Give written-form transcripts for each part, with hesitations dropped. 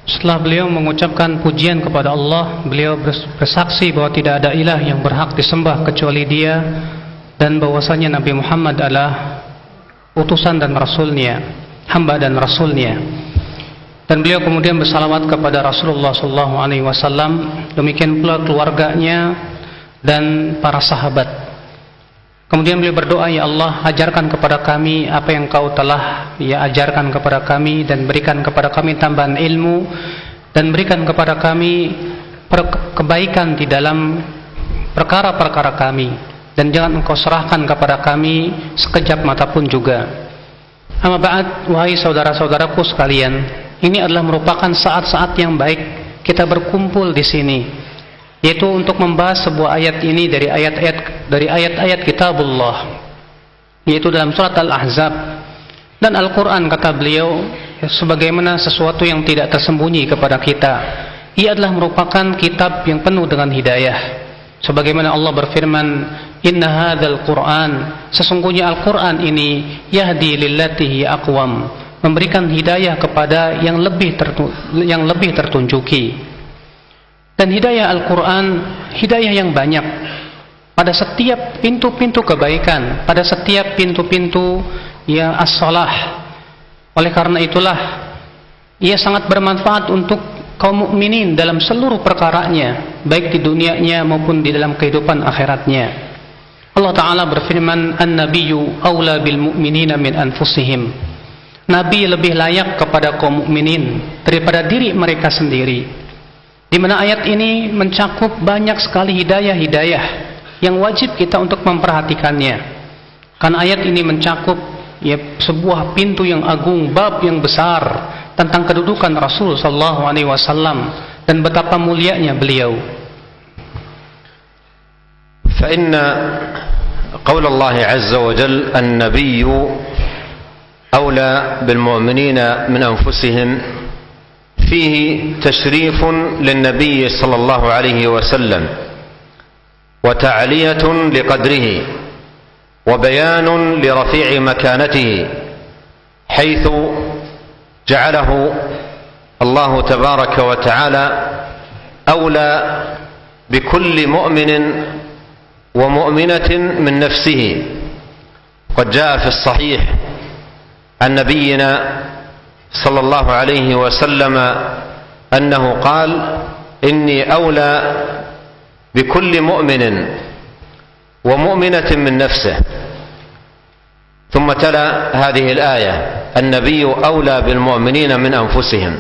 Setelah beliau mengucapkan pujian kepada Allah, beliau bersaksi bahwa tidak ada ilah yang berhak disembah kecuali Dia, dan bahwasanya Nabi Muhammad adalah utusan dan rasulnya, hamba dan rasulnya. Dan beliau kemudian bersalawat kepada Rasulullah SAW, demikian pula keluarganya dan para sahabat. Kemudian beliau berdoa, ya Allah, ajarkan kepada kami apa yang Kau telah ajarkan kepada kami, dan berikan kepada kami tambahan ilmu, dan berikan kepada kami kebaikan di dalam perkara-perkara kami, dan jangan Engkau serahkan kepada kami sekejap mata pun juga. Amma ba'd, wahai saudara-saudaraku sekalian, ini adalah merupakan saat-saat yang baik kita berkumpul di sini, yaitu untuk membahas sebuah ayat ini dari ayat-ayat kitabullah, yaitu dalam surat Al-Ahzab. Dan Al-Quran, kata beliau, sebagaimana sesuatu yang tidak tersembunyi kepada kita, ia adalah merupakan kitab yang penuh dengan hidayah. Sebagaimana Allah berfirman, inna hadzal Qur'an, sesungguhnya Al-Quran ini yahdi lillati aqwam, memberikan hidayah kepada yang lebih tertunjuki. Dan hidayah Al-Quran, hidayah yang banyak pada setiap pintu-pintu kebaikan, pada setiap pintu-pintu yang as-salah. Oleh karena itulah ia sangat bermanfaat untuk kaum mukminin dalam seluruh perkaranya, baik di dunianya maupun di dalam kehidupan akhiratnya. Allah Ta'ala berfirman, an-nabiyyu awla bil mu'minina min anfusihim. Nabi lebih layak kepada kaum mukminin daripada diri mereka sendiri. Di mana ayat ini mencakup banyak sekali hidayah-hidayah yang wajib kita untuk memperhatikannya. Karena ayat ini mencakup sebuah pintu yang agung, bab yang besar tentang kedudukan Rasul sallallahu alaihi wasallam dan betapa mulianya beliau. Fa inna qaul Allah azza wa jalla an-nabiyyu awla bil mu'minina min anfusihim فيه تشريف للنبي صلى الله عليه وسلم وتعلية لقدره وبيان لرفيع مكانته، حيث جعله الله تبارك وتعالى أولى بكل مؤمن ومؤمنة من نفسه. قد جاء في الصحيح عن نبينا صلى الله عليه وسلم أنه قال إني أولى بكل مؤمن ومؤمنة من نفسه. ثم تلا هذه الآية النبي أولى بالمؤمنين من أنفسهم.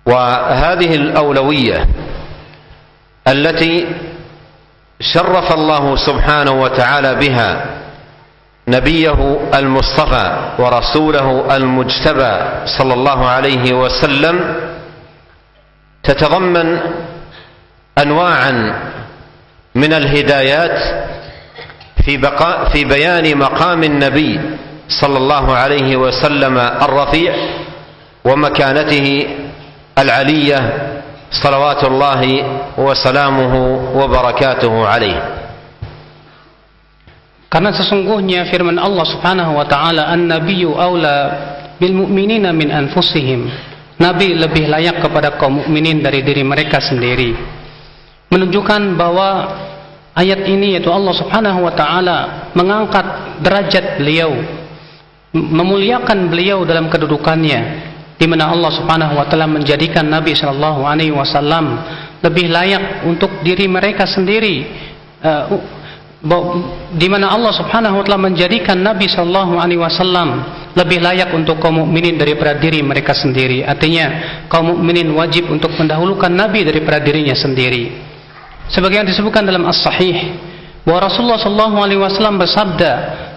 وهذه الأولوية التي شرف الله سبحانه وتعالى بها نبيه المصطفى ورسوله المجتبى صلى الله عليه وسلم تتضمن أنواعا من الهدايات في بيان مقام النبي صلى الله عليه وسلم الرفيع ومكانته العلية صلوات الله وسلامه وبركاته عليه. Karena sesungguhnya firman Allah Subhanahu wa taala, an-nabiyyu aula bil mu'minina min anfusihim. Nabi lebih layak kepada kaum mukminin dari diri mereka sendiri. Menunjukkan bahwa ayat ini, yaitu Allah Subhanahu wa taala mengangkat derajat beliau, memuliakan beliau dalam kedudukannya, di mana Allah Subhanahu wa taala menjadikan Nabi sallallahu alaihi wasallam lebih layak untuk diri mereka sendiri. Di mana Allah Subhanahu wa taala menjadikan Nabi sallallahu alaihi wasallam lebih layak untuk kaum mukminin daripada diri mereka sendiri. Artinya kaum mukminin wajib untuk mendahulukan Nabi daripada dirinya sendiri. Sebagaimana disebutkan dalam As-Sahih bahwa Rasulullah sallallahu alaihi wasallam bersabda,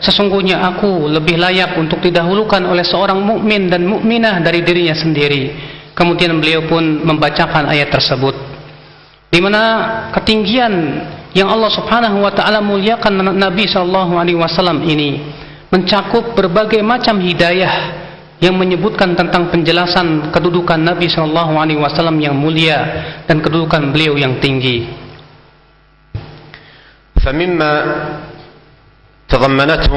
sesungguhnya aku lebih layak untuk didahulukan oleh seorang mukmin dan mukminah dari dirinya sendiri. Kemudian beliau pun membacakan ayat tersebut, di mana ketinggian yang Allah Subhanahu wa taala muliakan Nabi sallallahu alaihi wasallam ini mencakup berbagai macam hidayah yang menyebutkan tentang penjelasan kedudukan Nabi sallallahu alaihi wasallam yang mulia dan kedudukan beliau yang tinggi. فمما تضمنته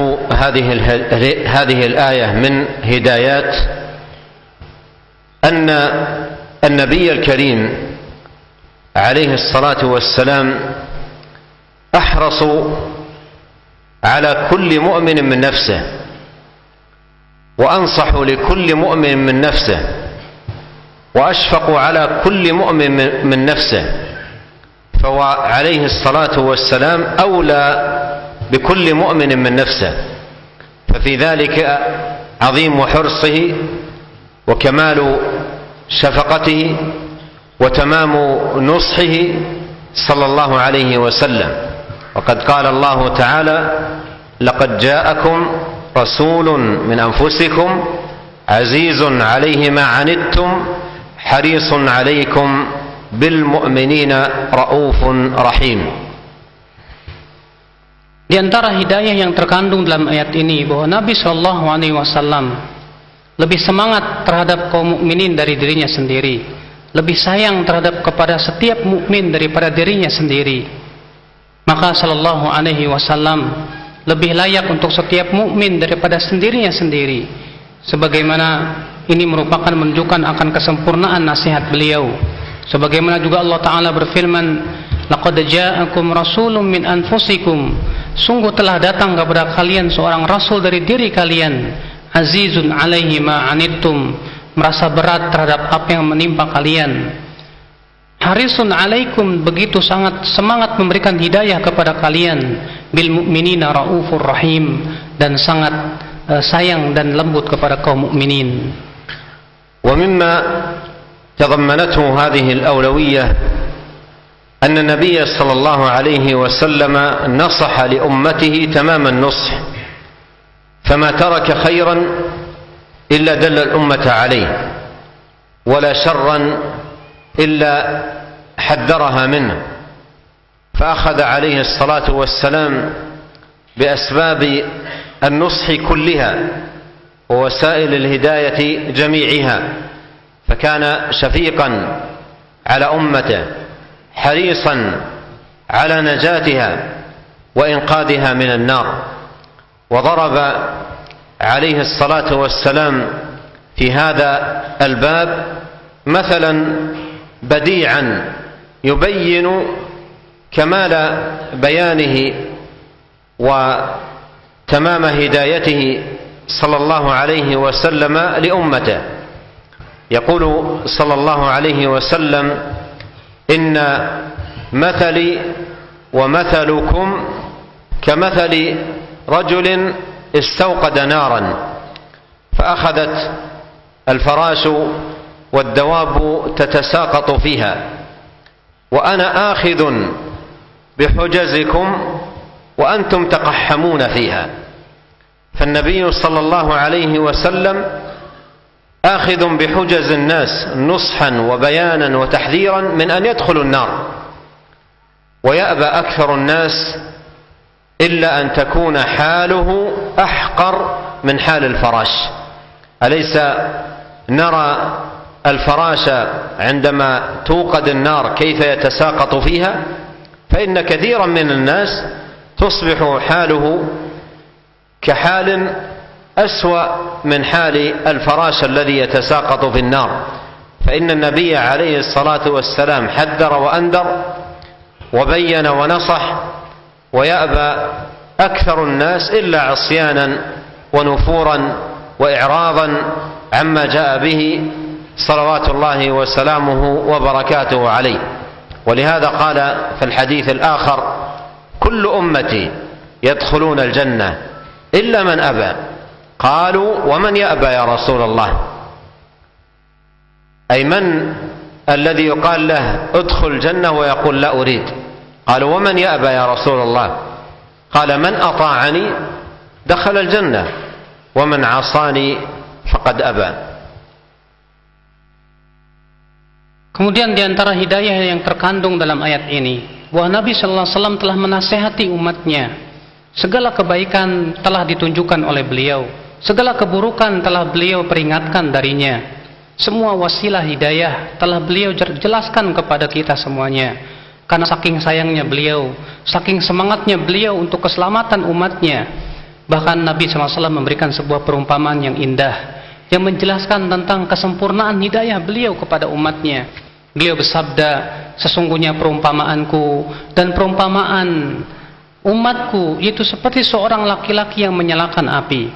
هذه الآية من هدايات أن النبي الكريم عليه الصلاة والسلام أحرص على كل مؤمن من نفسه، وأنصح لكل مؤمن من نفسه، وأشفق على كل مؤمن من نفسه، فهو عليه الصلاة والسلام أولى بكل مؤمن من نفسه، ففي ذلك عظيم حرصه وكمال شفقته وتمام نصحه صلى الله عليه وسلم. وقد قال الله تعالى: لقد جاءكم رسول من أنفسكم عزيز عليه ما عنتم حريص عليكم بالمؤمنين رؤوف رحيم. Di antara hidayah yang terkandung dalam ayat ini bahwa Nabi Shallallahu Alaihi Wasallam lebih semangat terhadap kaum mukminin dari dirinya sendiri, lebih sayang terhadap kepada setiap mukmin daripada dirinya sendiri. Maka Shallallahu Alaihi Wasallam lebih layak untuk setiap mukmin daripada sendirinya sendiri. Sebagaimana ini merupakan menunjukkan akan kesempurnaan nasihat beliau. Sebagaimana juga Allah Ta'ala berfirman, laqad ja'akum rasulun min anfusikum, sungguh telah datang kepada kalian seorang rasul dari diri kalian, azizun alaihi ma anittum, merasa berat terhadap apa yang menimpa kalian, harisun alaikum, begitu sangat semangat memberikan hidayah kepada kalian, bil mu'minina raufur rahim, dan sangat sayang dan lembut kepada kaum mukminin. Wa mimma تضمنته هذه الأولوية أن النبي صلى الله عليه وسلم نصح لأمته تمام النصح، فما ترك خيرا إلا دل الأمة عليه، ولا شرا إلا حذرها منه، فأخذ عليه الصلاة والسلام بأسباب النصح كلها ووسائل الهداية جميعها، فكان شفيقا على أمته، حريصا على نجاتها وإنقاذها من النار. وضرب عليه الصلاة والسلام في هذا الباب مثلا بديعا يبين كمال بيانه وتمام هدايته صلى الله عليه وسلم لأمته. يقول صلى الله عليه وسلم: إن مثلي ومثلكم كمثل رجل استوقد نارا فأخذت الفراش والدواب تتساقط فيها، وأنا آخذ بحجزكم وأنتم تقحمون فيها. فالنبي صلى الله عليه وسلم آخذ بحجز الناس نصحا وبيانا وتحذيرا من أن يدخلوا النار، ويأبى أكثر الناس إلا أن تكون حاله أحقر من حال الفراش. أليس نرى الفراش عندما توقد النار كيف يتساقط فيها؟ فإن كثيرا من الناس تصبح حاله كحال أسوأ من حال الفراش الذي يتساقط في النار. فإن النبي عليه الصلاة والسلام حذر وأنذر وبين ونصح، ويأبى أكثر الناس إلا عصيانا ونفورا وإعراضا عما جاء به صلوات الله وسلامه وبركاته عليه. ولهذا قال في الحديث الآخر: كل أمتي يدخلون الجنة إلا من أبى. قالوا: ومن يأبى يا رسول الله؟ أي من الذي يقال له ادخل الجنة ويقول لا أريد؟ قالوا: ومن يأبى يا رسول الله؟ قال: من أطاعني دخل الجنة ومن عصاني فقد أبى. Kemudian di antara hidayah yang terkandung dalam ayat ini, bahwa Nabi Sallallahu Alaihi Wasallam telah menasihati umatnya. Segala kebaikan telah ditunjukkan oleh beliau, segala keburukan telah beliau peringatkan darinya. Semua wasilah hidayah telah beliau jelaskan kepada kita semuanya. Karena saking sayangnya beliau, saking semangatnya beliau untuk keselamatan umatnya, bahkan Nabi SAW memberikan sebuah perumpamaan yang indah, yang menjelaskan tentang kesempurnaan hidayah beliau kepada umatnya. Beliau bersabda, sesungguhnya perumpamaanku dan perumpamaan umatku itu seperti seorang laki-laki yang menyalakan api.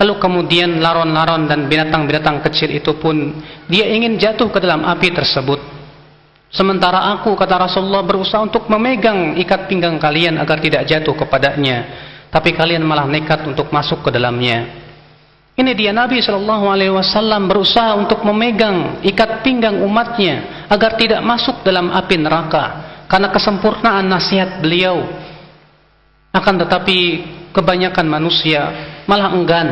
Lalu kemudian laron-laron dan binatang-binatang kecil itu pun dia ingin jatuh ke dalam api tersebut. Sementara aku, kata Rasulullah, berusaha untuk memegang ikat pinggang kalian agar tidak jatuh kepadanya, tapi kalian malah nekat untuk masuk ke dalamnya. Ini dia Nabi SAW berusaha untuk memegang ikat pinggang umatnya agar tidak masuk dalam api neraka karena kesempurnaan nasihat beliau. Akan tetapi kebanyakan manusia malah enggan.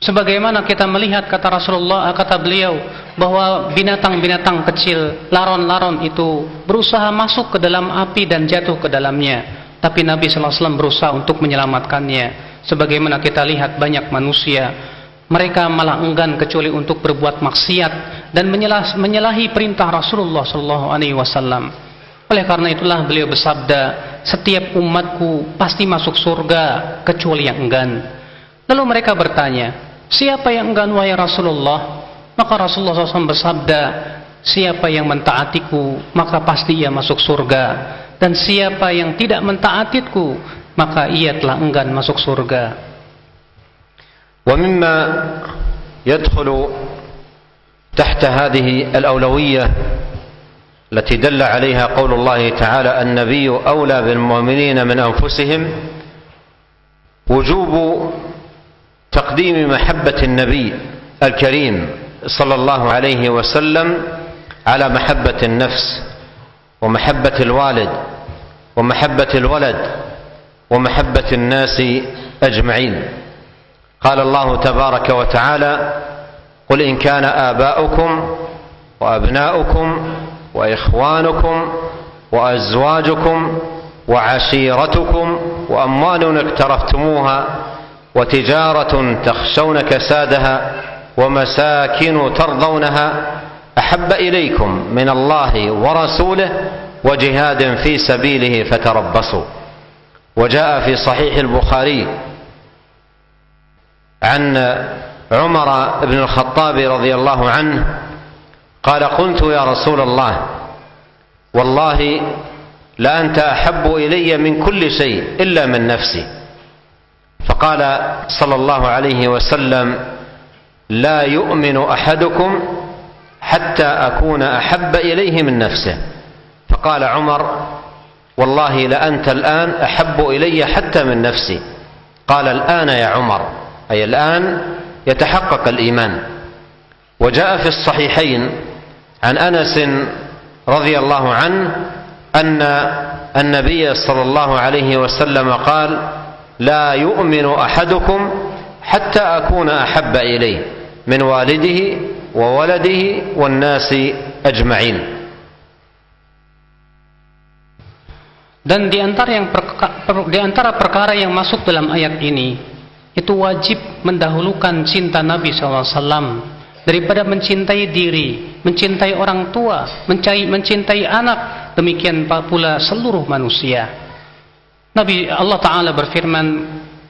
Sebagaimana kita melihat, kata Rasulullah, kata beliau, bahwa binatang-binatang kecil, laron-laron itu berusaha masuk ke dalam api dan jatuh ke dalamnya, tapi Nabi SAW berusaha untuk menyelamatkannya. Sebagaimana kita lihat banyak manusia, mereka malah enggan kecuali untuk berbuat maksiat dan menyalahi perintah Rasulullah SAW. Oleh karena itulah beliau bersabda, setiap umatku pasti masuk surga kecuali yang enggan. Lalu mereka bertanya, siapa yang enggan wahai Rasulullah? Maka Rasulullah SAW bersabda, siapa yang mentaatiku maka pasti ia masuk surga, dan siapa yang tidak mentaatiku maka ia telah enggan masuk surga. ومما يدخل تحت هذه الأولوية التي دل عليها قول الله تعالى النبي أولى بالمؤمنين من أنفسهم وجوب تقديم محبة النبي الكريم صلى الله عليه وسلم على محبة النفس ومحبة الوالد ومحبة الولد ومحبة الناس أجمعين. قال الله تبارك وتعالى قل إن كان آباؤكم وأبناؤكم وإخوانكم وأزواجكم وعشيرتكم وأموال اقترفتموها وتجارة تخشون كسادها ومساكن ترضونها أحب إليكم من الله ورسوله وجهاد في سبيله فتربصوا. وجاء في صحيح البخاري عن عمر بن الخطاب رضي الله عنه قال قلت يا رسول الله والله لأنت أحب إلي من كل شيء إلا من نفسي. فقال صلى الله عليه وسلم لا يؤمن أحدكم حتى أكون أحب إليه من نفسه. فقال عمر والله لأنت الآن أحب إلي حتى من نفسي. قال الآن يا عمر، أي الآن يتحقق الإيمان. وجاء في الصحيحين عن أنس رضي الله عنه أن النبي صلى الله عليه وسلم قال لا يؤمن أحدكم حتى أكون أحب إليه من والده وولده والناس أجمعين. Dan di antara perkara yang masuk dalam ayat ini, itu wajib mendahulukan cinta Nabi SAW daripada mencintai diri, mencintai orang tua, mencintai anak, demikian pula seluruh manusia. Allah Ta'ala berfirman,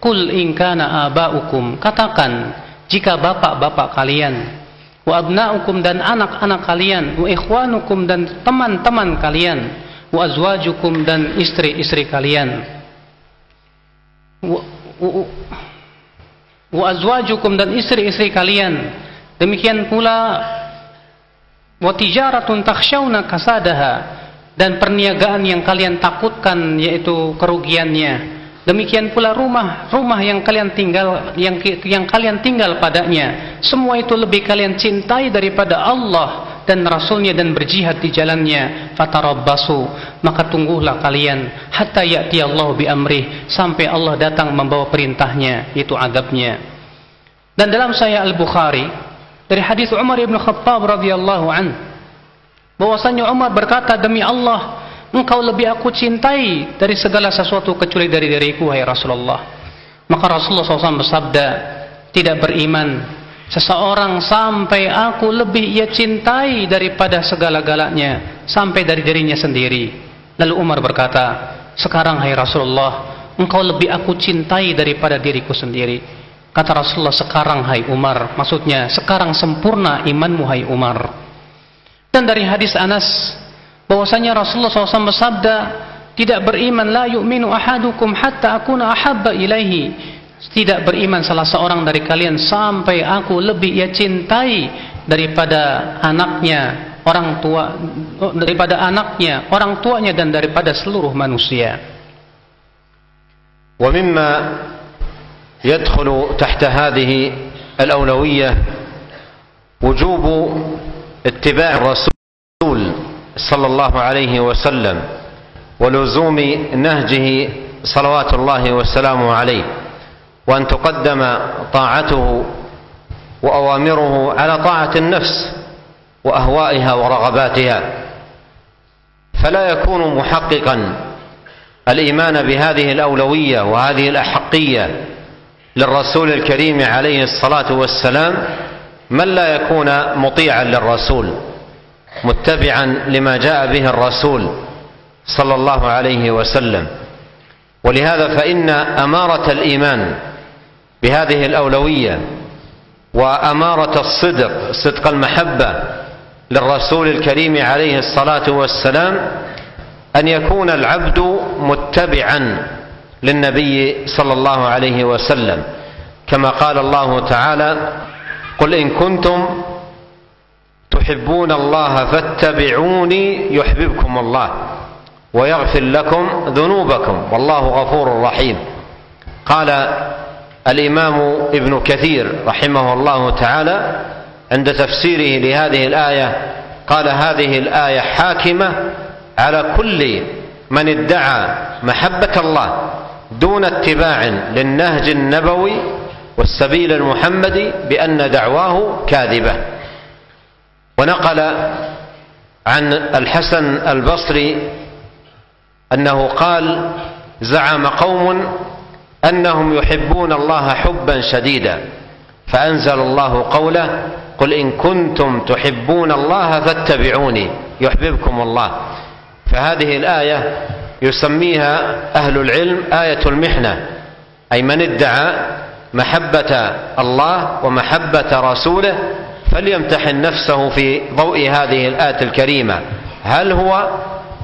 Qul in kana aba'ukum, katakan jika bapak-bapak kalian, wa abna'ukum dan anak-anak kalian, wa ikhwanukum dan teman-teman kalian, wa azwajukum dan istri-istri kalian, wa azwajukum dan istri-istri kalian, demikian pula wa tijaratun takhshawna kasadaha, dan perniagaan yang kalian takutkan yaitu kerugiannya, demikian pula rumah yang kalian tinggal yang kalian tinggal padanya, semua itu lebih kalian cintai daripada Allah dan Rasulnya dan berjihad di jalannya. Fatarabbasu, maka tungguhlah kalian hatta ya'ti Allah bi amrih, sampai Allah datang membawa perintahnya, yaitu azabnya. Dan dalam Sahih Al-Bukhari dari hadis Umar bin Khattab radhiyallahu anhu, bahwasanya Umar berkata, demi Allah, engkau lebih aku cintai dari segala sesuatu kecuali dari diriku, wahai Rasulullah. Maka Rasulullah SAW bersabda, tidak beriman seseorang sampai aku lebih ia cintai daripada segala-galanya, sampai dari dirinya sendiri. Lalu Umar berkata, sekarang hai Rasulullah, engkau lebih aku cintai daripada diriku sendiri. Kata Rasulullah, sekarang hai Umar, maksudnya sekarang sempurna imanmu hai Umar. Dan dari hadis Anas bahwasanya Rasulullah SAW bersabda, tidak beriman, la yu'minu ahadukum hatta akuna ahabba ilaihi, tidak beriman salah seorang dari kalian sampai aku lebih ia cintai daripada anaknya, orang tuanya dan daripada seluruh manusia. ومما يدخل تحت هذه الأولوية وجوب اتباع الرسول صلى الله عليه وسلم ولزوم نهجه صلوات الله وسلامه عليه، وأن تقدم طاعته وأوامره على طاعة النفس وأهوائها ورغباتها، فلا يكون محققا الإيمان بهذه الأولوية وهذه الأحقية للرسول الكريم عليه الصلاة والسلام من لا يكون مطيعا للرسول متبعا لما جاء به الرسول صلى الله عليه وسلم. ولهذا فإن أمارة الإيمان بهذه الأولوية وأمارة صدق المحبة للرسول الكريم عليه الصلاة والسلام أن يكون العبد متبعا للنبي صلى الله عليه وسلم، كما قال الله تعالى: قل إن كنتم تحبون الله فاتبعوني يحببكم الله ويغفر لكم ذنوبكم والله غفور رحيم. قال الإمام ابن كثير رحمه الله تعالى عند تفسيره لهذه الآية قال: هذه الآية حاكمة على كل من ادعى محبة الله دون اتباع للنهج النبوي والسبيل المحمدي بأن دعواه كاذبة. ونقل عن الحسن البصري أنه قال: زعم قوم أنهم يحبون الله حبا شديدا فأنزل الله قوله: قل إن كنتم تحبون الله فاتبعوني يحببكم الله. فهذه الآية يسميها أهل العلم آية المحنة، أي من ادعى محبة الله ومحبة رسوله فليمتحن نفسه في ضوء هذه الآية الكريمة، هل هو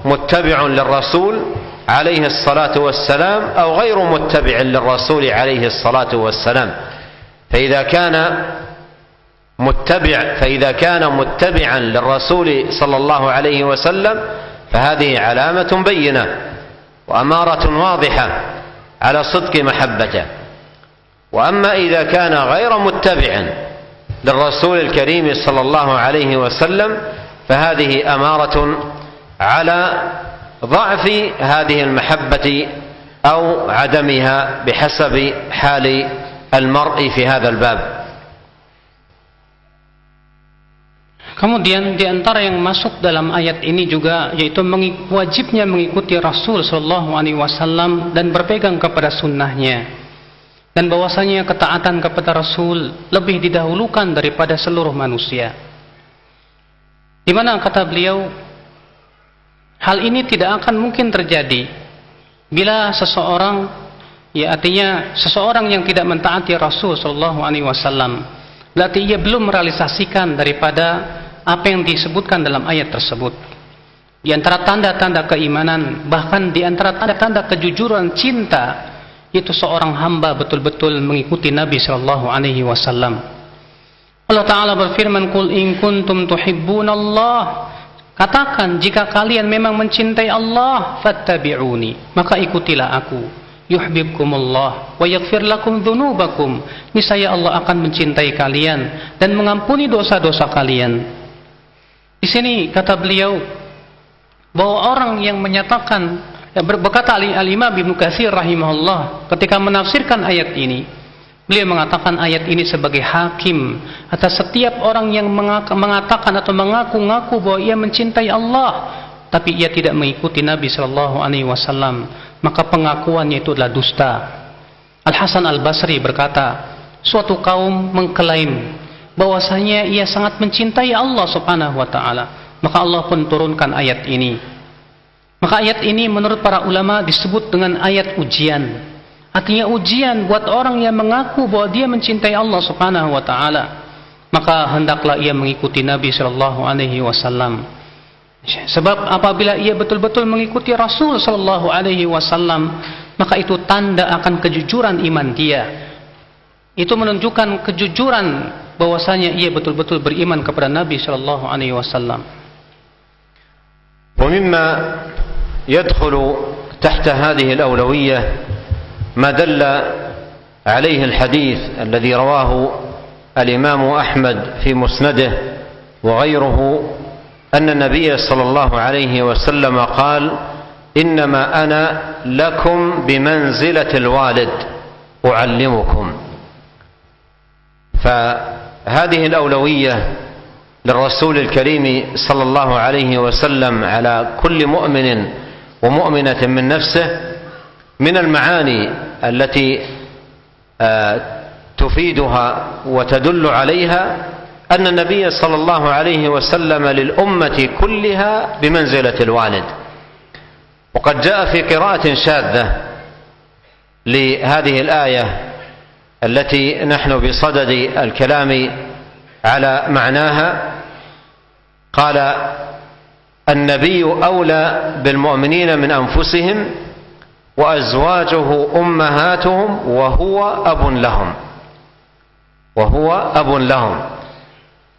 متبع للرسول عليه الصلاة والسلام أو غير متبع للرسول عليه الصلاة والسلام. فإذا كان متبعا للرسول صلى الله عليه وسلم فهذه علامة بينة وأمارة واضحة على صدق محبته. وأما إذا كان غير متبع للرسول الكريم صلى الله عليه وسلم فهذه أمارة على ضعف هذه المحبة أو عدمها بحسب حال المرء في هذا الباب. Kemudian di antara yang masuk dalam ayat ini juga yaitu wajibnya mengikuti Rasul sallallahu alaihi wasallam dan berpegang kepada sunnahnya, dan bahwasanya ketaatan kepada Rasul lebih didahulukan daripada seluruh manusia. Di mana kata beliau, hal ini tidak akan mungkin terjadi bila seseorang, ya artinya seseorang yang tidak mentaati Rasul sallallahu alaihi wasallam, berarti ia belum merealisasikan daripada apa yang disebutkan dalam ayat tersebut. Di antara tanda-tanda keimanan, bahkan di antara tanda-tanda kejujuran cinta, itu seorang hamba betul-betul mengikuti Nabi sallallahu alaihi wasallam. Allah Ta'ala berfirman, "Qul in kuntum tuhibbunallah." Katakan, jika kalian memang mencintai Allah, fattabi'uni, maka ikutilah aku. Yuhibbukumullah wa yaghfir lakum dzunubakum. Niscaya Allah akan mencintai kalian dan mengampuni dosa-dosa kalian. Di sini kata beliau bahwa orang yang menyatakan, berkata Al-Imam Ibnu Katsir rahimahullah ketika menafsirkan ayat ini, beliau mengatakan ayat ini sebagai hakim atas setiap orang yang mengatakan atau mengaku-ngaku bahwa ia mencintai Allah tapi ia tidak mengikuti Nabi sallallahu alaihi wasallam, maka pengakuannya itu adalah dusta. Al-Hasan Al-Basri berkata, suatu kaum mengklaim bahwasanya ia sangat mencintai Allah subhanahu wa ta'ala, maka Allah pun turunkan ayat ini. Maka ayat ini menurut para ulama disebut dengan ayat ujian. Artinya ujian buat orang yang mengaku bahwa dia mencintai Allah Subhanahu wa taala. Maka hendaklah ia mengikuti Nabi sallallahu alaihi wasallam. Sebab apabila ia betul-betul mengikuti Rasul sallallahu alaihi wasallam, maka itu tanda akan kejujuran iman dia. Itu menunjukkan kejujuran bahwasanya ia betul-betul beriman kepada Nabi sallallahu alaihi wasallam. ومما يدخل تحت هذه الأولوية ما دل عليه الحديث الذي رواه الإمام أحمد في مسنده وغيره أن النبي صلى الله عليه وسلم قال إنما أنا لكم بمنزلة الوالد أعلمكم. فهذه الأولوية للرسول الكريم صلى الله عليه وسلم على كل مؤمن ومؤمنة من نفسه من المعاني التي تفيدها وتدل عليها أن النبي صلى الله عليه وسلم للأمة كلها بمنزلة الوالد. وقد جاء في قراءة شاذة لهذه الآية التي نحن بصدد الكلام على معناها قال النبي أولى بالمؤمنين من أنفسهم وأزواجه أمهاتهم وهو أب لهم.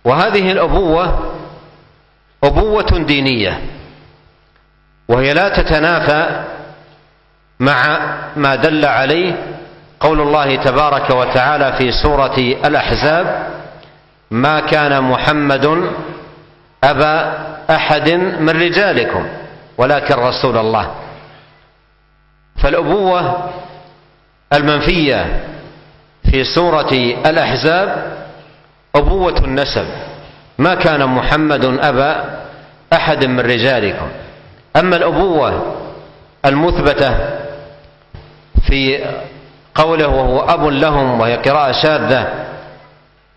وهذه الأبوة أبوة دينية، وهي لا تتنافى مع ما دل عليه قول الله تبارك وتعالى في سورة الأحزاب ما كان محمد أبا أحد من رجالكم ولكن رسول الله. فالأبوة المنفية في سورة الأحزاب أبوة النسب، ما كان محمد أبا أحد من رجالكم. أما الأبوة المثبتة في قوله وهو أب لهم وهي قراءة شاذة،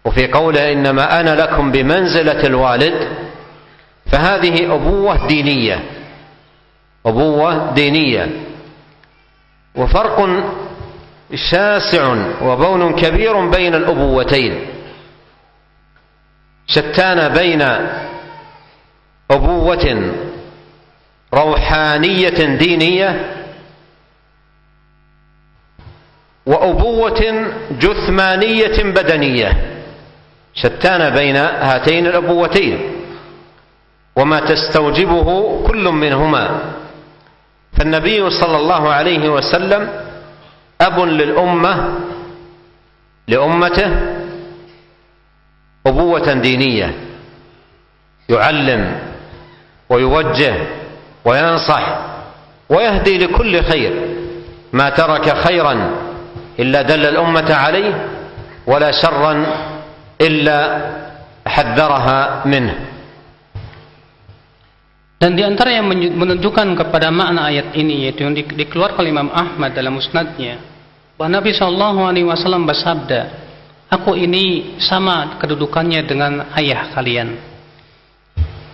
وفي قوله إنما أنا لكم بمنزلة الوالد، فهذه أبوة دينية. وفرق شاسع وبون كبير بين الأبوتين، شتان بين أبوة روحانية دينية وأبوة جثمانية بدنية، شتان بين هاتين الأبوتين وما تستوجبه كل منهما. فالنبي صلى الله عليه وسلم أب لأمته أبوة دينية، يعلم ويوجه وينصح ويهدي لكل خير، ما ترك خيرا إلا دل الأمة عليه ولا شرا إلا حذرها منه. Dan di antara yang menunjukkan kepada makna ayat ini, yaitu yang dikeluarkan Imam Ahmad dalam musnadnya, bahwa Nabi SAW bersabda, aku ini sama kedudukannya dengan ayah kalian.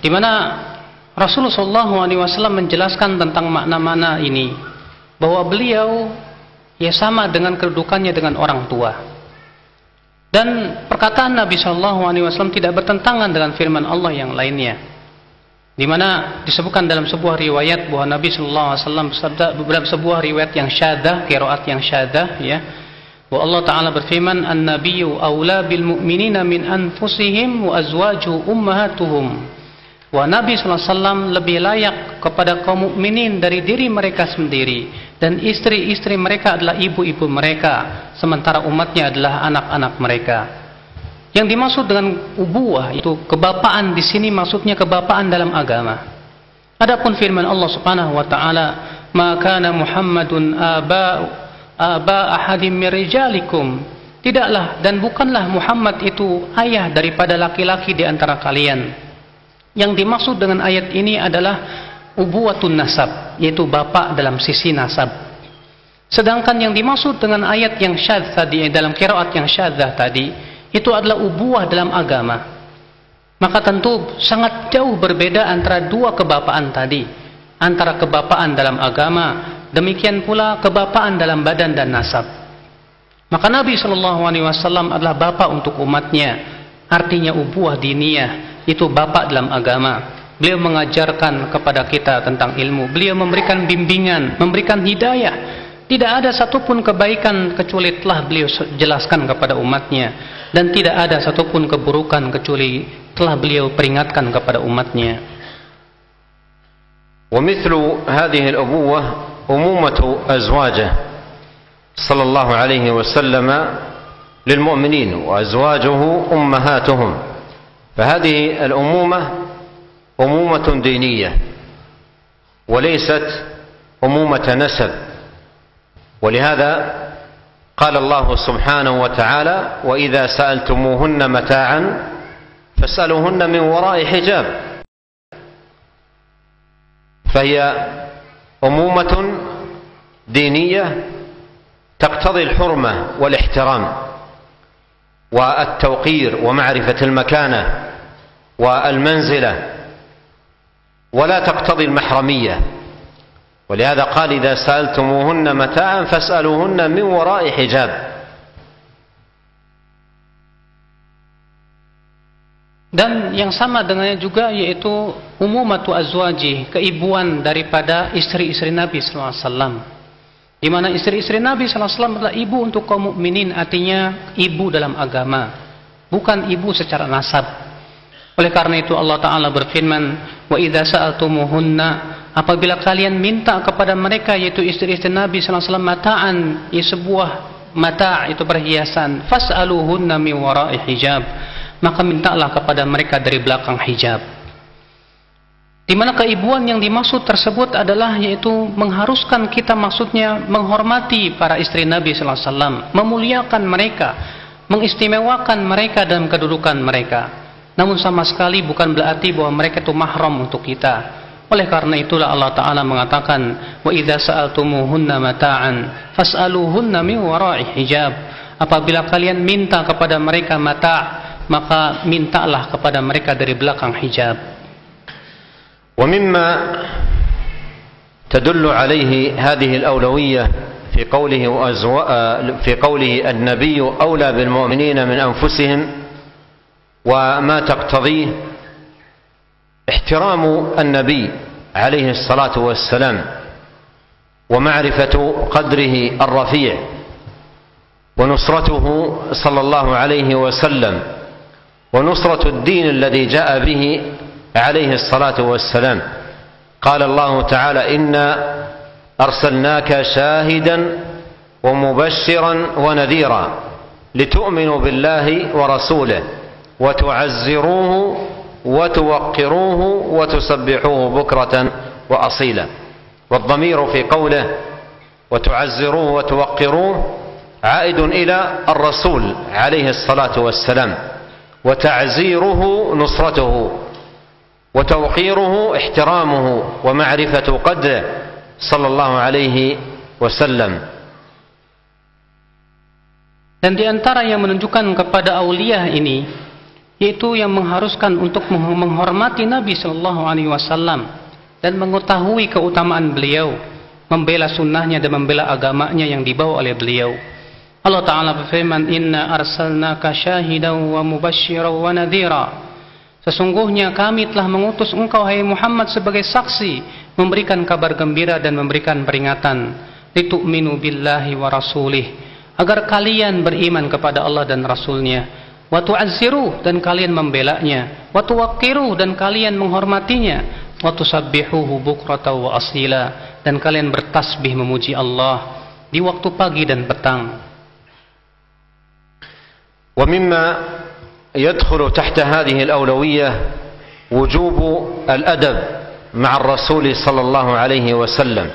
Di mana Rasulullah SAW menjelaskan tentang makna-makna ini, bahwa beliau ya sama dengan kedudukannya dengan orang tua. Dan perkataan Nabi SAW tidak bertentangan dengan firman Allah yang lainnya, di mana disebutkan dalam sebuah riwayat bahwa Nabi SAW bersabda, dalam sebuah riwayat yang syadzah, qiraat yang syadzah, ya, bahwa Allah Ta'ala berfirman, an-nabiyyu awla bil mu'minina min anfusihim wa azwajuhu ummahatuhum. Wa Nabi SAW lebih layak kepada kaum mukminin dari diri mereka sendiri, dan istri-istri mereka adalah ibu-ibu mereka, sementara umatnya adalah anak-anak mereka. Yang dimaksud dengan ubuwah itu kebapaan, di sini maksudnya kebapaan dalam agama. Adapun firman Allah Subhanahu wa taala, "Ma kana Muhammadun aba ahadim min rijalikum." Tidaklah dan bukanlah Muhammad itu ayah daripada laki-laki di antara kalian. Yang dimaksud dengan ayat ini adalah ubuwatun nasab, yaitu bapak dalam sisi nasab. Sedangkan yang dimaksud dengan ayat yang syadz tadi, dalam qiraat yang syadzah tadi, itu adalah ubuwah dalam agama. Maka tentu sangat jauh berbeda antara dua kebapaan tadi, antara kebapaan dalam agama Demikian pula kebapaan dalam badan dan nasab. Maka Nabi SAW adalah bapa untuk umatnya. Artinya ubuwah diniyah, itu bapa dalam agama. Beliau mengajarkan kepada kita tentang ilmu. Beliau memberikan bimbingan, memberikan hidayah. Tidak ada satupun kebaikan kecuali telah beliau jelaskan kepada umatnya. Dan tidak ada satupun keburukan kecuali telah beliau peringatkan kepada umatnya. ومثل هذه الأبوة أمومة أزواجه صلى الله عليه وسلم للمؤمنين وأزواجه أمهاتهم. فهذه الأمومة أمومة دينية وليست أمومة نسب. ولهذا قال الله سبحانه وتعالى: وإذا سألتموهن متاعا فاسألوهن من وراء حجاب. فهي أمومة دينية تقتضي الحرمة والاحترام والتوقير ومعرفة المكانة والمنزلة، ولا تقتضي المحرمية. ولهذا قال: إذا سألتموهن متاعا فاسألوهن من وراء حجاب. Dan yang sama dengannya juga yaitu umumatu azwaji, keibuan daripada istri-istri Nabi SAW. Di mana istri-istri Nabi SAW adalah ibu untuk kaum mukminin, artinya ibu dalam agama, bukan ibu secara nasab. Oleh karena itu Allah Ta'ala berfirman, wa idza sa'altumuhunna, apabila kalian minta kepada mereka, yaitu istri-istri Nabi SAW, mata'an, sebuah mata' itu perhiasan, fas'aluhunna min wara'i hijab, maka mintalah kepada mereka dari belakang hijab. Di mana keibuan yang dimaksud tersebut adalah yaitu mengharuskan kita, maksudnya menghormati para istri Nabi SAW, memuliakan mereka, mengistimewakan mereka dalam kedudukan mereka. Namun sama sekali bukan berarti bahwa mereka itu mahram untuk kita. Oleh karena itulah Allah Ta'ala mengatakan, wa idza sa'altumuhunna mata'an fas'aluhunna min wara'i hijab. Apabila kalian minta kepada mereka mata', maka mintalah kepada mereka dari belakang hijab. ومما تدل عليه هذه الأولوية في قوله النبي أولى بالمؤمنين من أنفسهم، وما تقتضيه احترام النبي عليه الصلاة والسلام ومعرفة قدره الرفيع ونصرته صلى الله عليه وسلم ونصرة الدين الذي جاء به عليه الصلاة والسلام. قال الله تعالى: إنا أرسلناك شاهدا ومبشرا ونذيرا لتؤمنوا بالله ورسوله وتعزروه وتوقروه وتسبحوه بكرة وأصيلا. والضمير في قوله وتعزروه وتوقروه عائد إلى الرسول عليه الصلاة والسلام، وتعزيره نصرته، وتوقيره احترامه ومعرفة قدره صلى الله عليه وسلم. Dan di antara yang menunjukkan kepada auliyah ini, yaitu yang mengharuskan untuk menghormati Nabi Sallallahu Alaihi Wasallam dan mengetahui keutamaan beliau, membela sunnahnya dan membela agamanya yang dibawa oleh beliau. Allah Ta'ala berfirman, Inna arsalnaka syahidan wa mubasyiran wa nadhira. Sesungguhnya kami telah mengutus engkau, hai Muhammad, sebagai saksi, memberikan kabar gembira dan memberikan peringatan. Litu'minu billahi wa rasulih, agar kalian beriman kepada Allah dan Rasulnya. Wa tu'azziruh, dan kalian membelanya. Wa tuwaqqiruh, dan kalian menghormatinya. Wa tusabbihuhu bukratan wa asila, dan kalian bertasbih memuji Allah di waktu pagi dan petang. ومما يدخل تحت هذه الأولوية وجوب الأدب مع الرسول صلى الله عليه وسلم،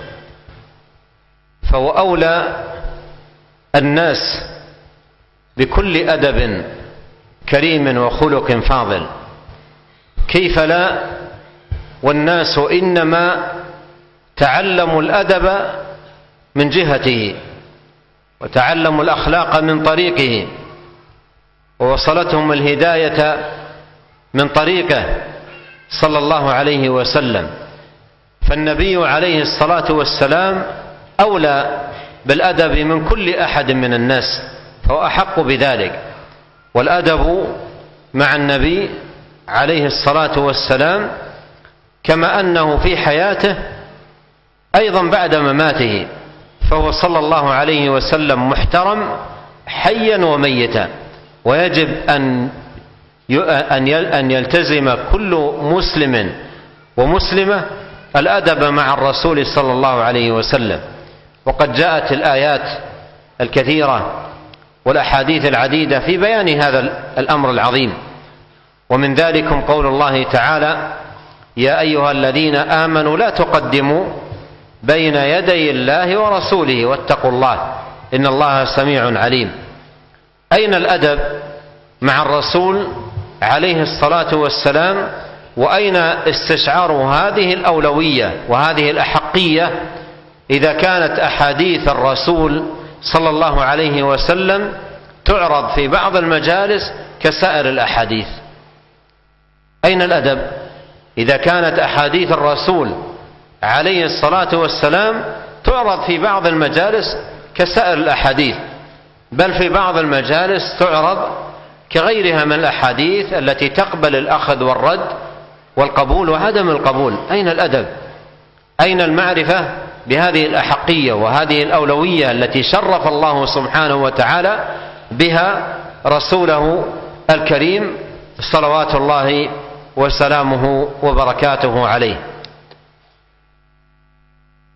فهو أولى الناس بكل أدب كريم وخلق فاضل. كيف لا والناس إنما تعلموا الأدب من جهته وتعلموا الأخلاق من طريقه ووصلتهم الهداية من طريقه صلى الله عليه وسلم. فالنبي عليه الصلاة والسلام أولى بالأدب من كل أحد من الناس، فهو أحق بذلك. والأدب مع النبي عليه الصلاة والسلام كما أنه في حياته أيضا بعد مماته، فهو صلى الله عليه وسلم محترم حيا وميتا، ويجب أن يلتزم كل مسلم ومسلمة الأدب مع الرسول صلى الله عليه وسلم. وقد جاءت الآيات الكثيرة والأحاديث العديدة في بيان هذا الأمر العظيم، ومن ذلكم قول الله تعالى: يا أيها الذين آمنوا لا تقدموا بين يدي الله ورسوله واتقوا الله إن الله سميع عليم. أين الأدب مع الرسول عليه الصلاة والسلام؟ وأين استشعار هذه الأولوية وهذه الأحقية إذا كانت أحاديث الرسول صلى الله عليه وسلم تعرض في بعض المجالس كسائر الأحاديث؟ أين الأدب إذا كانت أحاديث الرسول عليه الصلاة والسلام تعرض في بعض المجالس كسائر الأحاديث، بل في بعض المجالس تعرض كغيرها من الأحاديث التي تقبل الأخذ والرد والقبول وعدم القبول؟ أين الأدب؟ أين المعرفة بهذه الأحقية وهذه الأولوية التي شرف الله سبحانه وتعالى بها رسوله الكريم صلوات الله وسلامه وبركاته عليه؟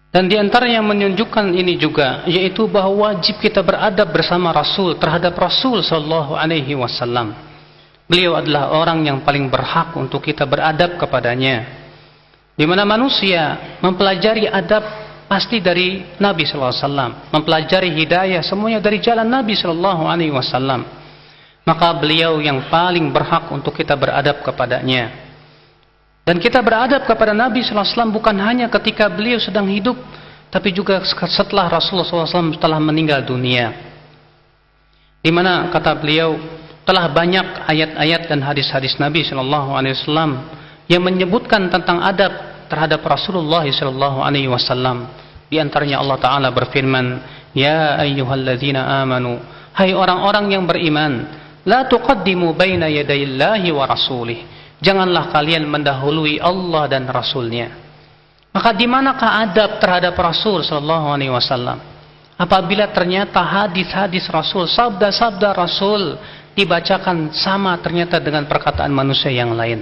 Dan di antara yang menunjukkan ini juga yaitu bahwa wajib kita beradab bersama Rasul terhadap Rasul sallallahu alaihi wasallam. Beliau adalah orang yang paling berhak untuk kita beradab kepadanya. Di mana manusia mempelajari adab pasti dari Nabi sallallahu alaihi wasallam, mempelajari hidayah semuanya dari jalan Nabi sallallahu alaihi wasallam. Maka beliau yang paling berhak untuk kita beradab kepadanya. Dan kita beradab kepada Nabi sallallahu alaihi wasallam bukan hanya ketika beliau sedang hidup, tapi juga setelah Rasulullah SAW telah meninggal dunia. Di mana kata beliau telah banyak ayat-ayat dan hadis-hadis Nabi sallallahu alaihi wasallam yang menyebutkan tentang adab terhadap Rasulullah sallallahu alaihi wasallam. Di antaranya Allah Taala berfirman, "Ya ayyuhalladzina amanu," hai orang-orang yang beriman, "la tuqaddimu baina yadayillahi wa rasulih." Janganlah kalian mendahului Allah dan Rasulnya. Maka di manakah adab terhadap Rasul sallallahu alaihi wasallam? Apabila ternyata hadis-hadis Rasul, sabda-sabda Rasul dibacakan sama ternyata dengan perkataan manusia yang lain.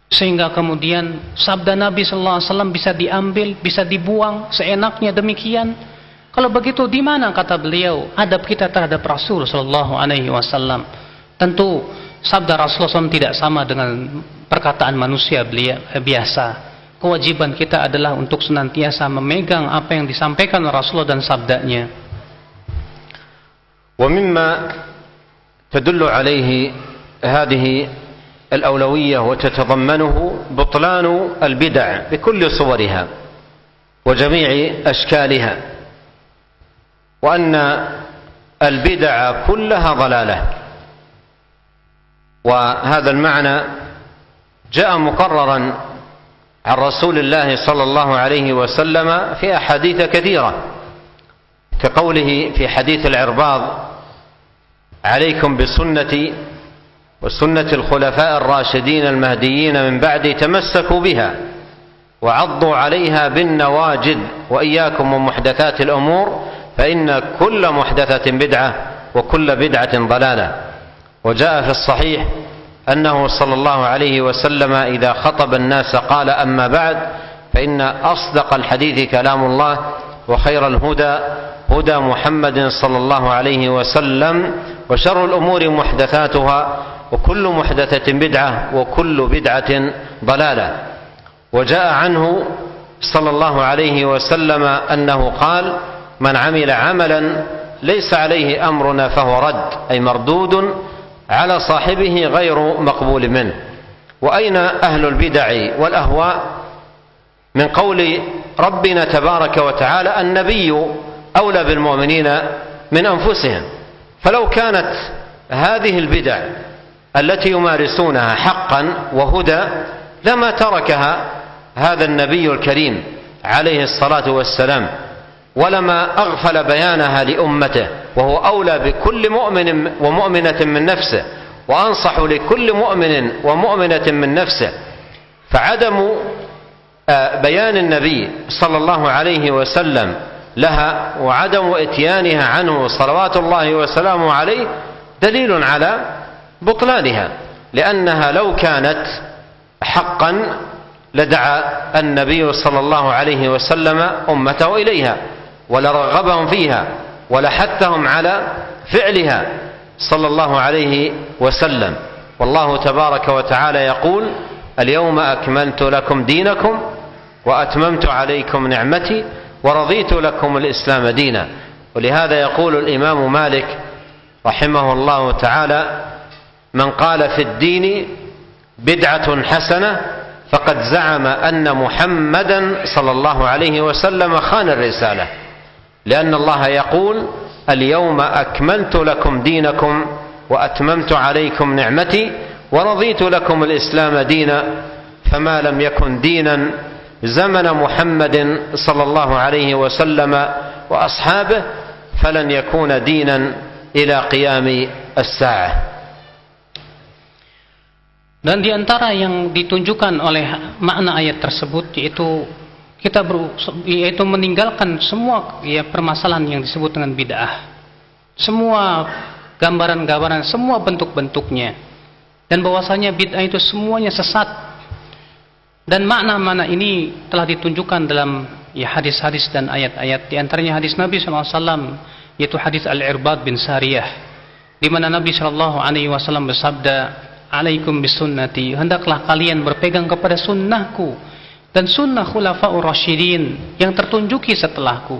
Sehingga kemudian sabda Nabi sallallahu alaihi wasallam bisa diambil, bisa dibuang seenaknya demikian. Kalau begitu di mana kata beliau adab kita terhadap Rasul sallallahu alaihi wasallam? Tentu sabda Rasulullah SAW tidak sama dengan perkataan manusia biasa. Kewajiban kita adalah untuk senantiasa memegang apa yang disampaikan Rasulullah dan sabdanya. ومما تدل عليه هذه الأولوية وتتضمنه بطلان البدع بكل صورها وجميع أشكالها، وأن البدع كلها ضلالة. وهذا المعنى جاء مقررا عن رسول الله صلى الله عليه وسلم في أحاديث كثيرة، كقوله في حديث العرباض: عليكم بسنتي وسنة الخلفاء الراشدين المهديين من بعدي تمسكوا بها وعضوا عليها بالنواجذ وإياكم ومحدثات الأمور فإن كل محدثة بدعة وكل بدعة ضلالة. وجاء في الصحيح أنه صلى الله عليه وسلم إذا خطب الناس قال: أما بعد فإن أصدق الحديث كلام الله وخير الهدى هدى محمد صلى الله عليه وسلم وشر الأمور محدثاتها وكل محدثة بدعة وكل بدعة ضلالة. وجاء عنه صلى الله عليه وسلم أنه قال: من عمل عملا ليس عليه أمرنا فهو رد، أي مردود على صاحبه غير مقبول منه. وأين أهل البدع والأهواء من قول ربنا تبارك وتعالى: النبي أولى بالمؤمنين من أنفسهم؟ فلو كانت هذه البدع التي يمارسونها حقا وهدى لما تركها هذا النبي الكريم عليه الصلاة والسلام ولما أغفل بيانها لأمته، وهو أولى بكل مؤمن ومؤمنة من نفسه، وأنصح لكل مؤمن ومؤمنة من نفسه. فعدم بيان النبي صلى الله عليه وسلم لها وعدم إتيانها عنه صلوات الله وسلامه عليه دليل على بطلانها، لأنها لو كانت حقا لدعا النبي صلى الله عليه وسلم أمته إليها ولرغبهم فيها ولحثهم على فعلها صلى الله عليه وسلم. والله تبارك وتعالى يقول: اليوم أكملت لكم دينكم وأتممت عليكم نعمتي ورضيت لكم الإسلام دينا. ولهذا يقول الإمام مالك رحمه الله تعالى: من قال في الدين بدعة حسنة فقد زعم أن محمدا صلى الله عليه وسلم خان الرسالة، لأن الله يقول: اليوم أكملت لكم دينكم وأتممت عليكم نعمتي ورضيت لكم الإسلام دينا. فما لم يكن دينا زمن محمد صلى الله عليه وسلم وأصحابه فلن يكون دينا إلى قيام الساعة. Dan di antara yang ditunjukkan oleh makna ayat tersebut yaitu yaitu meninggalkan semua permasalahan yang disebut dengan bid'ah, semua gambaran-gambaran, semua bentuk-bentuknya, dan bahwasanya bid'ah itu semuanya sesat. Dan makna-makna ini telah ditunjukkan dalam hadis-hadis dan ayat-ayat. Di antaranya hadis Nabi SAW, yaitu hadis Al-Irbad bin Sariyah, di mana Nabi SAW bersabda: "Alaikum bisunnati, hendaklah kalian berpegang kepada sunnahku dan sunnah khulafaur rasyidin yang tertunjuki setelahku.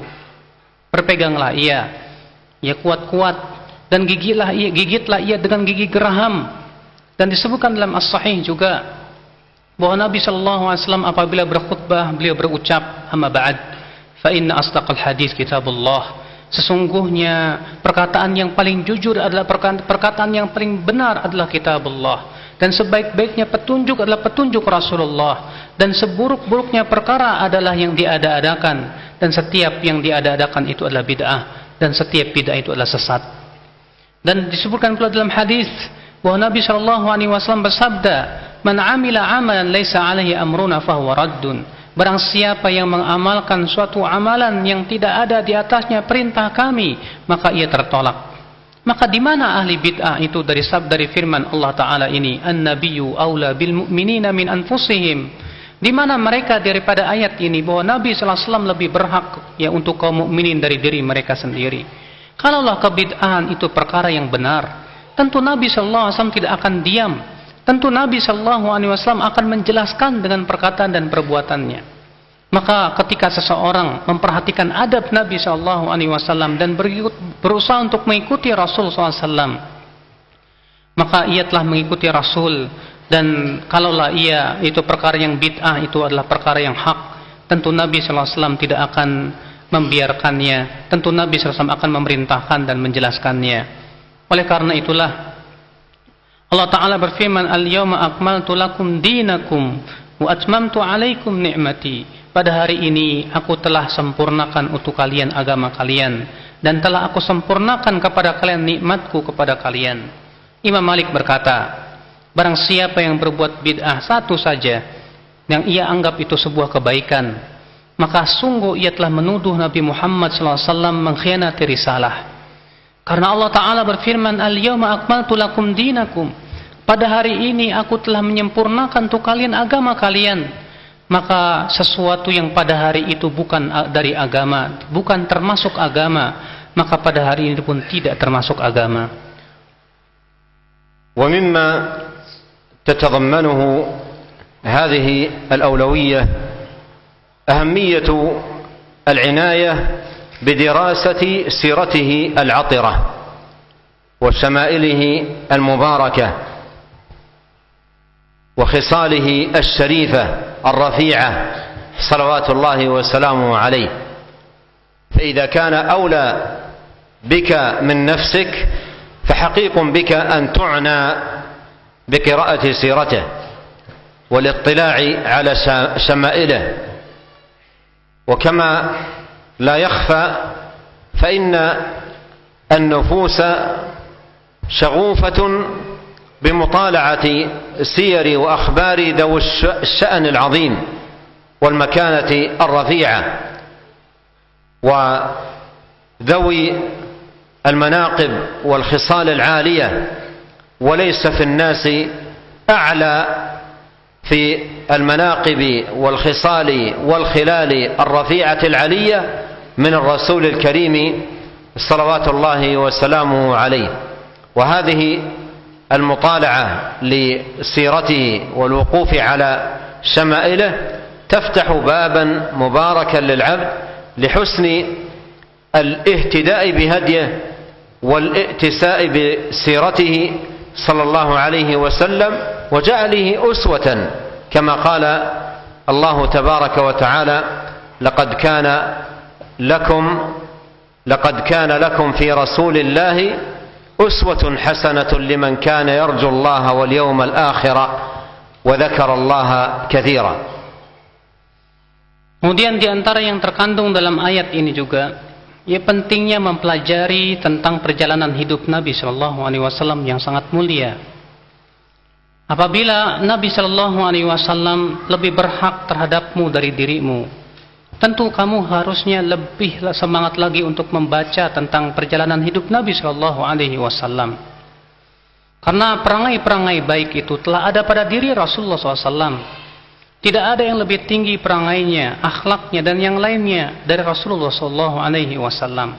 Berpeganglah ia, ya kuat-kuat, dan gigitlah ia dengan gigi geraham." Dan disebutkan dalam As-Sahih juga bahwa Nabi SAW apabila berkhutbah beliau berucap: "Amma ba'd, fa inna asdaqal hadis kitabullah." Sesungguhnya perkataan yang paling jujur adalah perkataan yang paling benar adalah kitabullah, dan sebaik-baiknya petunjuk adalah petunjuk Rasulullah, dan seburuk-buruknya perkara adalah yang diada-adakan, dan setiap yang diada-adakan itu adalah bid'ah, dan setiap bid'ah itu adalah sesat. Dan disebutkan pula dalam hadis bahwa Nabi SAW bersabda: "Man amila amalan laisa alaihi amruna fahuwa raddun." Barang siapa yang mengamalkan suatu amalan yang tidak ada di atasnya perintah kami, maka ia tertolak. Maka di mana ahli bid'ah itu dari firman Allah Ta'ala ini, "An-nabiyyu aula bil mu'minina min anfusihim"? Di mana mereka daripada ayat ini bahwa Nabi SAW lebih berhak untuk kaum mukminin dari diri mereka sendiri? Kalaulah kebid'ahan itu perkara yang benar, tentu Nabi SAW tidak akan diam. Tentu Nabi SAW akan menjelaskan dengan perkataan dan perbuatannya. Maka ketika seseorang memperhatikan adab Nabi SAW dan berusaha untuk mengikuti Rasul SAW, maka ia telah mengikuti Rasul. Dan kalaulah ia itu perkara yang bid'ah itu adalah perkara yang hak, tentu Nabi SAW tidak akan membiarkannya. Tentu Nabi SAW akan memerintahkan dan menjelaskannya. Oleh karena itulah Allah Ta'ala berfirman: "Al-yawma akmaltu lakum dinakum wa atmamtu alaikum ni'mati." Pada hari ini aku telah sempurnakan untuk kalian agama kalian, dan telah aku sempurnakan kepada kalian nikmatku kepada kalian. Imam Malik berkata, barang siapa yang berbuat bid'ah satu saja yang ia anggap itu sebuah kebaikan, maka sungguh ia telah menuduh Nabi Muhammad SAW mengkhianati risalah. Karena Allah Ta'ala berfirman: "Al-yawma akmaltu lakum dinakum." Pada hari ini aku telah menyempurnakan untuk kalian agama kalian. Maka sesuatu yang pada hari itu bukan dari agama, bukan termasuk agama, maka pada hari ini pun tidak termasuk agama. ومما تتضمنه هذه الأولوية أهمية العناية بدراسة سيرته العطرة وشمائله المباركة وخصاله الشريفة الرفيعة صلوات الله وسلامه عليه. فإذا كان أولى بك من نفسك فحقيق بك أن تعنى بقراءة سيرته والاطلاع على شمائله. وكما لا يخفى فإن النفوس شغوفة بمطالعة سير وأخبار ذوي الشأن العظيم والمكانة الرفيعة وذوي المناقب والخصال العالية، وليس في الناس أعلى في المناقب والخصال والخلال الرفيعة العلية من الرسول الكريم صلوات الله وسلامه عليه. وهذه المطالعة لسيرته والوقوف على شمائله تفتح بابا مباركا للعبد لحسن الاهتداء بهديه والائتساء بسيرته صلى الله عليه وسلم وجعله أسوة، كما قال الله تبارك وتعالى: لقد كان لكم في رسول الله أسوة حسنة لمن كان يرجو الله واليوم الآخر وذكر الله كثيرا. Kemudian di antara yang terkandung dalam ayat ini juga, ya pentingnya mempelajari tentang perjalanan hidup Nabi Shallallahu Alaihi Wasallam yang sangat mulia. Apabila Nabi Shallallahu Alaihi Wasallam lebih berhak terhadapmu dari dirimu, tentu kamu harusnya lebih semangat lagi untuk membaca tentang perjalanan hidup Nabi Shallallahu Alaihi Wasallam. Karena perangai-perangai baik itu telah ada pada diri Rasulullah SAW. Tidak ada yang lebih tinggi perangainya, akhlaknya dan yang lainnya dari Rasulullah Sallallahu Alaihi Wasallam.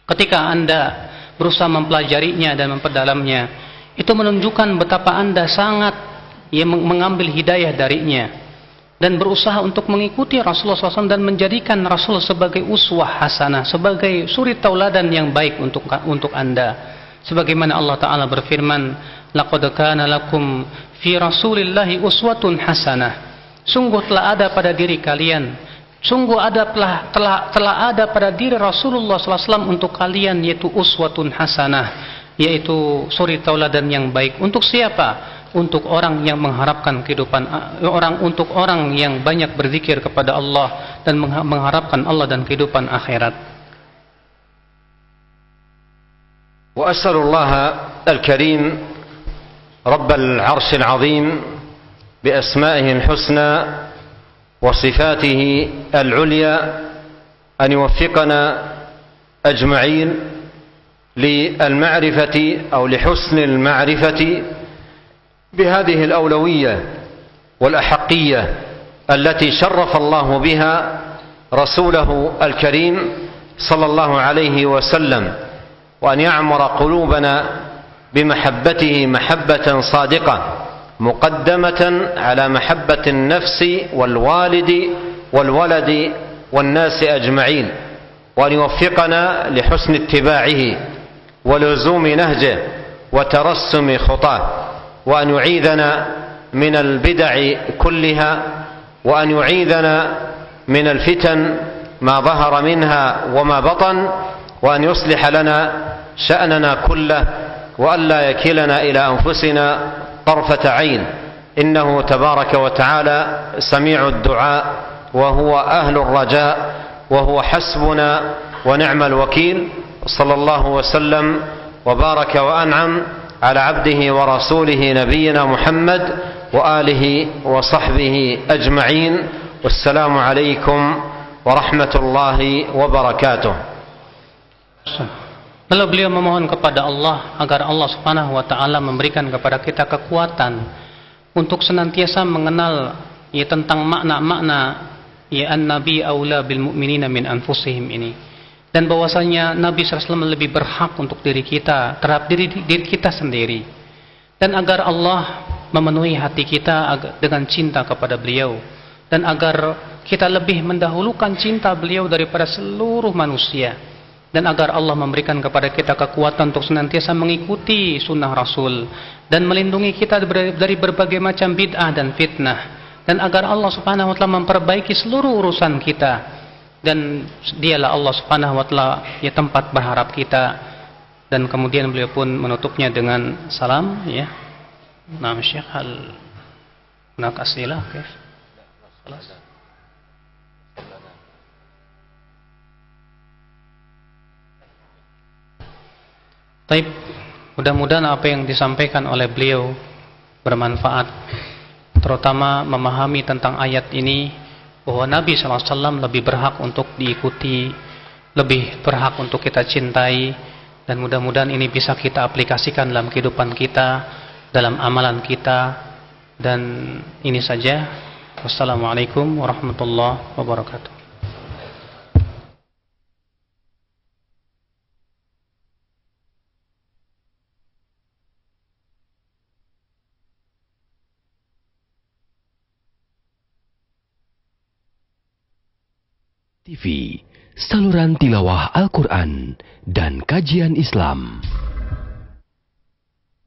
Ketika Anda berusaha mempelajarinya dan memperdalamnya, itu menunjukkan betapa Anda sangat mengambil hidayah darinya dan berusaha untuk mengikuti Rasulullah SAW dan menjadikan Rasul sebagai uswah hasanah, sebagai suri tauladan yang baik untuk Anda. Sebagaimana Allah Ta'ala berfirman, laqad kana lakum fi rasulillahi uswatun hasanah. Sungguh telah ada pada diri kalian, sungguh telah ada pada diri Rasulullah SAW untuk kalian, yaitu uswatun hasanah, yaitu suri tauladan yang baik. Untuk siapa? Untuk orang yang mengharapkan kehidupan, untuk orang yang banyak berzikir kepada Allah dan mengharapkan Allah dan kehidupan akhirat. وأسأل الله الكريم رب العرش العظيم بأسمائه الحسنى وصفاته العليا أن يوفقنا أجمعين للمعرفة أو لحسن المعرفة بهذه الأولوية والأحقية التي شرف الله بها رسوله الكريم صلى الله عليه وسلم، وأن يعمر قلوبنا بمحبته محبة صادقة مقدمة على محبة النفس والوالد والولد والناس أجمعين، وأن يوفقنا لحسن اتباعه ولزوم نهجه وترسم خطاه، وأن يعيذنا من البدع كلها، وأن يعيذنا من الفتن ما ظهر منها وما بطن، وأن يصلح لنا شأننا كله وألا يكلنا إلى أنفسنا طرفة عين، إنه تبارك وتعالى سميع الدعاء وهو أهل الرجاء وهو حسبنا ونعم الوكيل. صلى الله وسلم وبارك وأنعم على عبده ورسوله نبينا محمد وآله وصحبه أجمعين، والسلام عليكم ورحمة الله وبركاته. Lalu beliau memohon kepada Allah agar Allah Subhanahu wa taala memberikan kepada kita kekuatan untuk senantiasa mengenal tentang makna-makna an-nabi aula bil mu'minina min anfusihim ini, dan bahwasanya Nabi SAW lebih berhak untuk diri kita terhadap diri kita sendiri, dan agar Allah memenuhi hati kita dengan cinta kepada beliau, dan agar kita lebih mendahulukan cinta beliau daripada seluruh manusia, dan agar Allah memberikan kepada kita kekuatan untuk senantiasa mengikuti sunnah Rasul dan melindungi kita dari berbagai macam bid'ah dan fitnah, dan agar Allah Subhanahu wa taala memperbaiki seluruh urusan kita, dan dialah Allah Subhanahu wa taala tempat berharap kita. Dan kemudian beliau pun menutupnya dengan salam, ya. Nah, Syekh, hal hunak as'ilah kif? Khalas. Taib, mudah-mudahan apa yang disampaikan oleh beliau bermanfaat, terutama memahami tentang ayat ini bahwa Nabi SAW lebih berhak untuk diikuti, lebih berhak untuk kita cintai, dan mudah-mudahan ini bisa kita aplikasikan dalam kehidupan kita, dalam amalan kita. Dan ini saja. Wassalamualaikum warahmatullahi wabarakatuh. TV, saluran tilawah Al-Quran dan kajian Islam.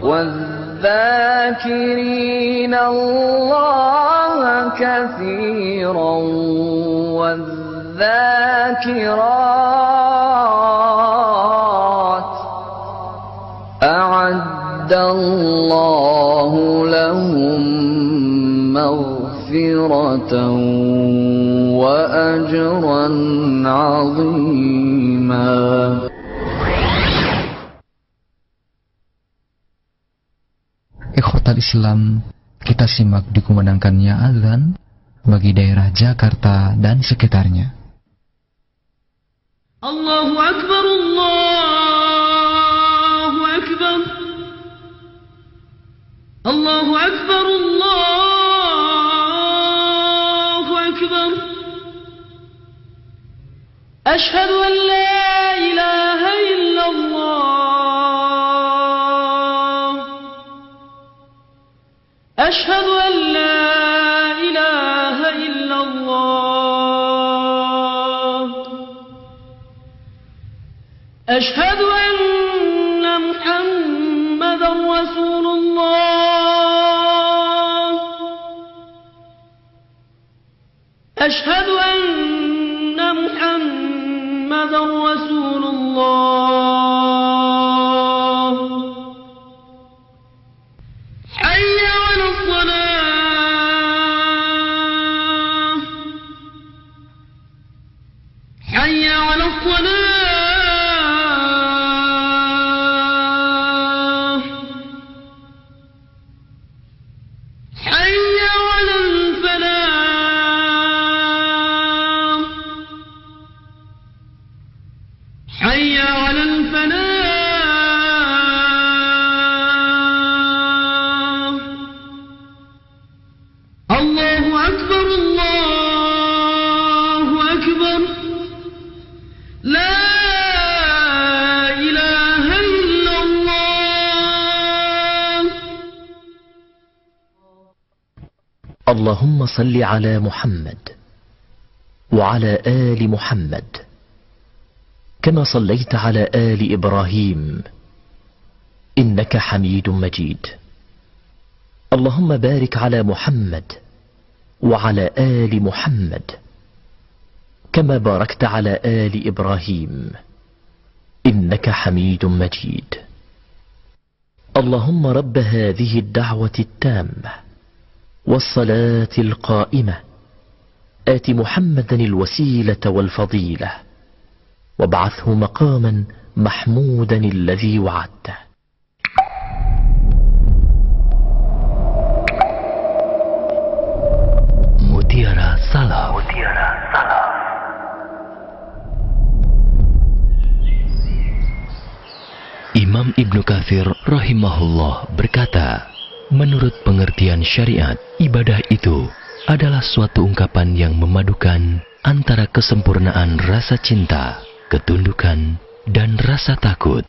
وَالذَّاكِرِينَ اللَّهَ كَثِيرًا وَالذَّاكِرَاتِ أَعَدَّ اللَّهُ لَهُم مَّغْفِرَةً وَأَجْرًا عَظِيمًا. Ikhwatal Islam, kita simak dikumandangkannya azan bagi daerah Jakarta dan sekitarnya. Allahu Akbar, Allahu Akbar, Allahu Akbar, Allahu Akbar. Ashhadu an la ilaha illallah. أشهد أن لا إله إلا الله. أشهد أن محمدا رسول الله. أشهد أن محمدا رسول الله. حي على الصلاة. حي على الصلاة. حي على الفلاح. حي على الفلاح. الله أكبر، الله أكبر. لا إله إلا الله. اللهم صل على محمد وعلى آل محمد كما صليت على آل إبراهيم إنك حميد مجيد. اللهم بارك على محمد وعلى آل محمد كما باركت على آل إبراهيم إنك حميد مجيد. اللهم رب هذه الدعوة التامة والصلاة القائمة آت محمدا الوسيلة والفضيلة وابعثه مقاما محمودا الذي وعدته. Mutiara Salam. Imam Ibnu Katsir rahimahullah berkata, menurut pengertian syariat, ibadah itu adalah suatu ungkapan yang memadukan antara kesempurnaan rasa cinta, ketundukan, dan rasa takut.